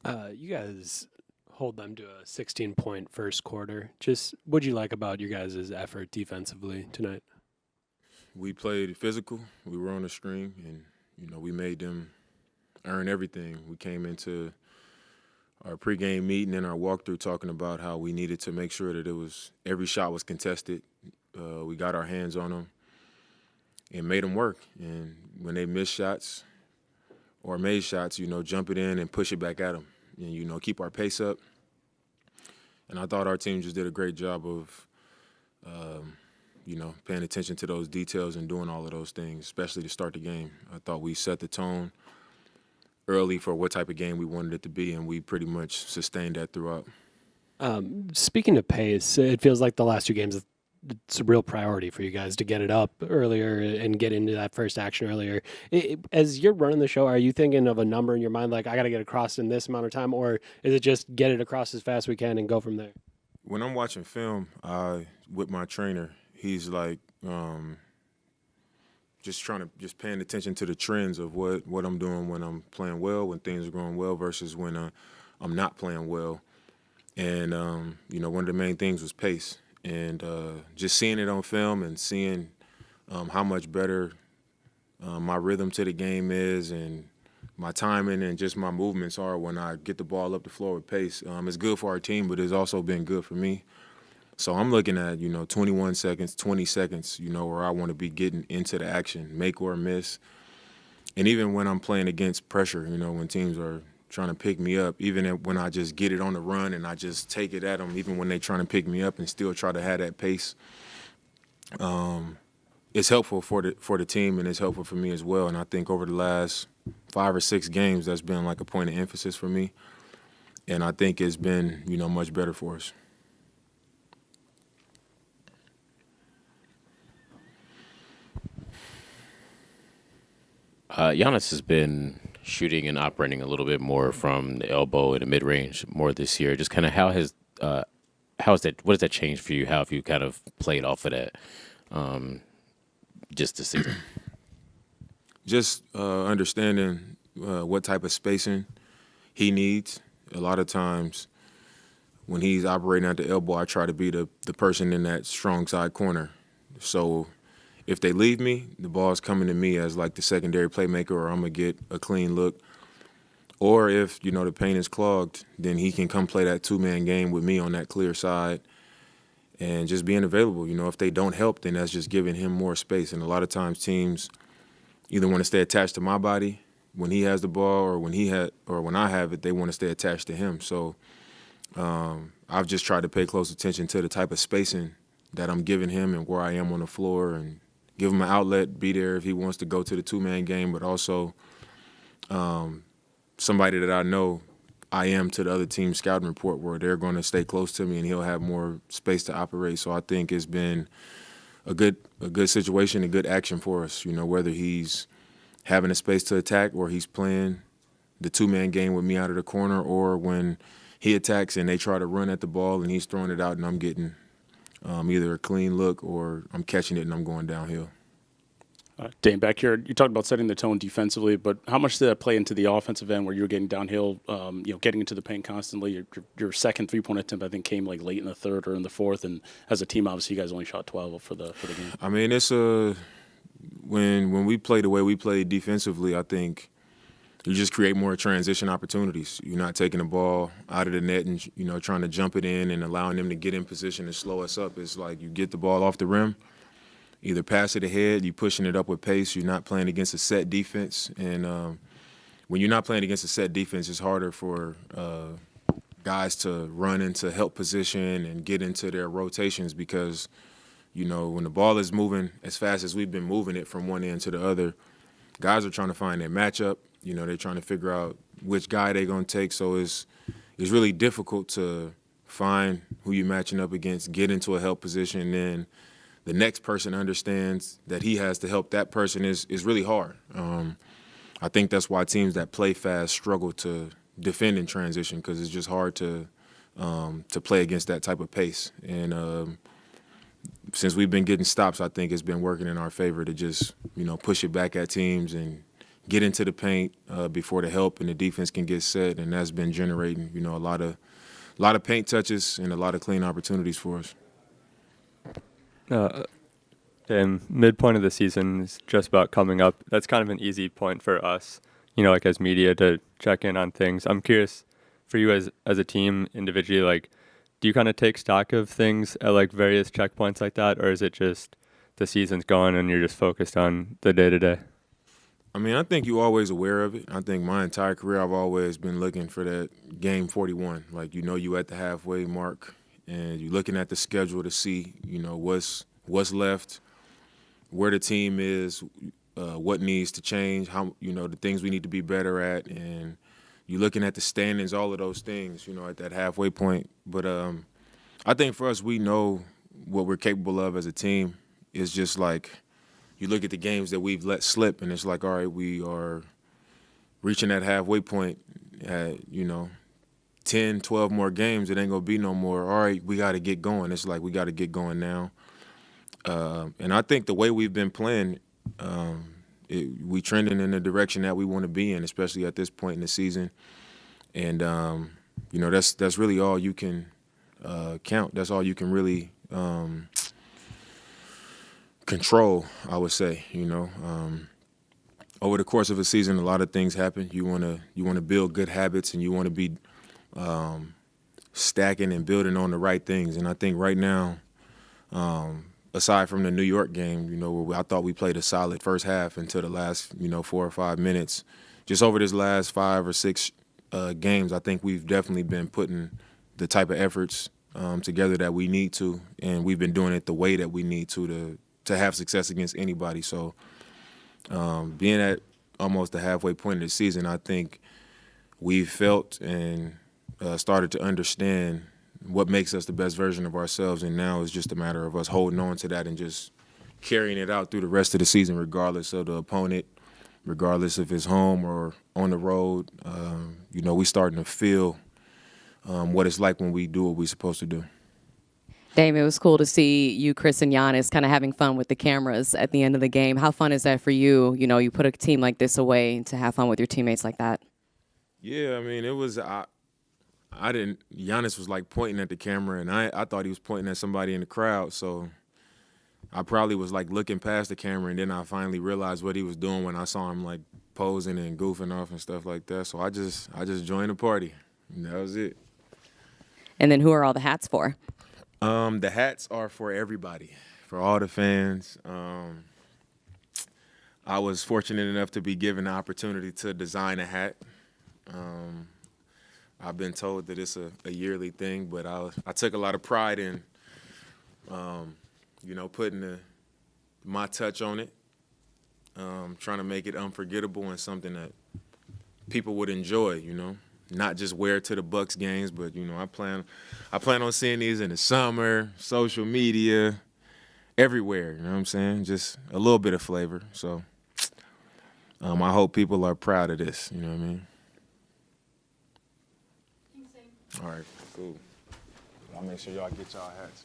You guys hold them to a 16-point first quarter. Just what'd you like about your guys' effort defensively tonight? We played physical. We were on the string, and we made them earn everything. We came into our pregame meeting and our walkthrough talking about how we needed to make sure that every shot was contested. We got our hands on them and made them work. And when they missed shots or made shots, jump it in and push it back at them, and keep our pace up. And I thought our team just did a great job of, paying attention to those details and doing all of those things, especially to start the game. I thought we set the tone early for what type of game we wanted it to be, and we pretty much sustained that throughout. Speaking of pace, it feels like the last two games, it's a real priority for you guys to get it up earlier and get into that first action earlier. As you're running the show, are you thinking of a number in your mind, like I got to get across in this amount of time, or is it just get it across as fast as we can and go from there? When I'm watching film, with my trainer, he's like just paying attention to the trends of what I'm doing when I'm playing well, when things are going well versus when I'm not playing well. And, one of the main things was pace. And just seeing it on film and seeing how much better my rhythm to the game is and my timing and just my movements are when I get the ball up the floor with pace. It's good for our team, but it's also been good for me. So I'm looking at, 21 seconds, 20 seconds, where I want to be getting into the action, make or miss. And even when I'm playing against pressure, when teams are trying to pick me up, even when I just get it on the run and I just take it at them, even when they're trying to pick me up and still try to have that pace, it's helpful for the team and it's helpful for me as well. And I think over the last 5 or 6 games, that's been like a point of emphasis for me. And I think it's been, much better for us. Giannis has been shooting and operating a little bit more from the elbow and the mid range more this year. Just kind of how is that? What has that changed for you? How have you kind of played off of that just this season? Just understanding what type of spacing he needs. A lot of times when he's operating at the elbow, I try to be the person in that strong side corner. So if they leave me, the ball's coming to me as like the secondary playmaker, or I'm going to get a clean look. Or if, the paint is clogged, then he can come play that two-man game with me on that clear side and just being available. If they don't help, then that's just giving him more space. And a lot of times teams either want to stay attached to my body when he has the ball, or when I have it, they want to stay attached to him. So I've just tried to pay close attention to the type of spacing that I'm giving him and where I am on the floor, and give him an outlet, be there if he wants to go to the two-man game, but also somebody that I know I am to the other team's scouting report, where they're going to stay close to me and he'll have more space to operate. So I think it's been a good situation, a good action for us, whether he's having a space to attack or he's playing the two-man game with me out of the corner, or when he attacks and they try to run at the ball and he's throwing it out and I'm getting either a clean look or I'm catching it and I'm going downhill. Dane, back here, you talked about setting the tone defensively, but how much did that play into the offensive end where you were getting downhill, getting into the paint constantly? Your second three-point attempt, I think, came like late in the third or in the fourth, and as a team, obviously, you guys only shot 12 for the game. I mean, it's when we play the way we play defensively, I think you just create more transition opportunities. You're not taking the ball out of the net and, trying to jump it in and allowing them to get in position to slow us up. It's like you get the ball off the rim, either pass it ahead, you're pushing it up with pace, you're not playing against a set defense. And when you're not playing against a set defense, it's harder for guys to run into help position and get into their rotations because, when the ball is moving as fast as we've been moving it from one end to the other, guys are trying to find their matchup. They're trying to figure out which guy they're going to take. So it's really difficult to find who you're matching up against, get into a help position, and then the next person understands that he has to help that person is really hard. I think that's why teams that play fast struggle to defend in transition, because it's just hard to play against that type of pace. And since we've been getting stops, I think it's been working in our favor to just push it back at teams and get into the paint before the help and the defense can get set, and that's been generating, you know, a lot of paint touches and a lot of clean opportunities for us. And midpoint of the season is just about coming up. That's kind of an easy point for us, you know, like as media to check in on things. I'm curious for you as a team individually, like, do you kind of take stock of things at like various checkpoints like that, or is it just the season's going and you're just focused on the day to day? I mean, I think you're always aware of it. I think my entire career I've always been looking for that game 41. Like, you know, you at the halfway mark and you're looking at the schedule to see, you know, what's left, where the team is, what needs to change, how, you know, the things we need to be better at, and you're looking at the standings, all of those things, you know, at that halfway point. But I think for us, we know what we're capable of as a team. It's just like you look at the games that we've let slip, and it's like, all right, we are reaching that halfway point at, you know, 10, 12 more games. It ain't going to be no more, all right, we got to get going. It's like we got to get going now. And I think the way we've been playing, we trending in the direction that we want to be in, especially at this point in the season. And you know, that's really all you can count. That's all you can really control, I would say. You know, over the course of a season, a lot of things happen. You want to build good habits, and you want to be stacking and building on the right things. And I think right now, aside from the New York game, you know, where I thought we played a solid first half until the last, you know, 4 or 5 minutes. Just over this last 5 or 6 games, I think we've definitely been putting the type of efforts together that we need to, and we've been doing it the way that we need to have success against anybody. So being at almost the halfway point of the season, I think we've felt and started to understand what makes us the best version of ourselves, and now it's just a matter of us holding on to that and just carrying it out through the rest of the season, regardless of the opponent, regardless if it's home or on the road. You know, we starting to feel what it's like when we do what we're supposed to do. Dame, it was cool to see you, Chris, and Giannis kind of having fun with the cameras at the end of the game. How fun is that for you? You know, you put a team like this away to have fun with your teammates like that. Yeah, I mean, it was I didn't – Giannis was, like, pointing at the camera, and I thought he was pointing at somebody in the crowd. So I probably was, like, looking past the camera, and then I finally realized what he was doing when I saw him, like, posing and goofing off and stuff like that. So I just joined the party, and that was it. And then who are all the hats for? The hats are for everybody, for all the fans. I was fortunate enough to be given the opportunity to design a hat. I've been told that it's a yearly thing, but I took a lot of pride in, you know, putting my touch on it, trying to make it unforgettable and something that people would enjoy, you know, not just wear to the Bucks games, but, you know, I plan on seeing these in the summer, social media, everywhere, you know what I'm saying? Just a little bit of flavor. So I hope people are proud of this, you know what I mean? All right, cool. I'll make sure y'all get y'all hats.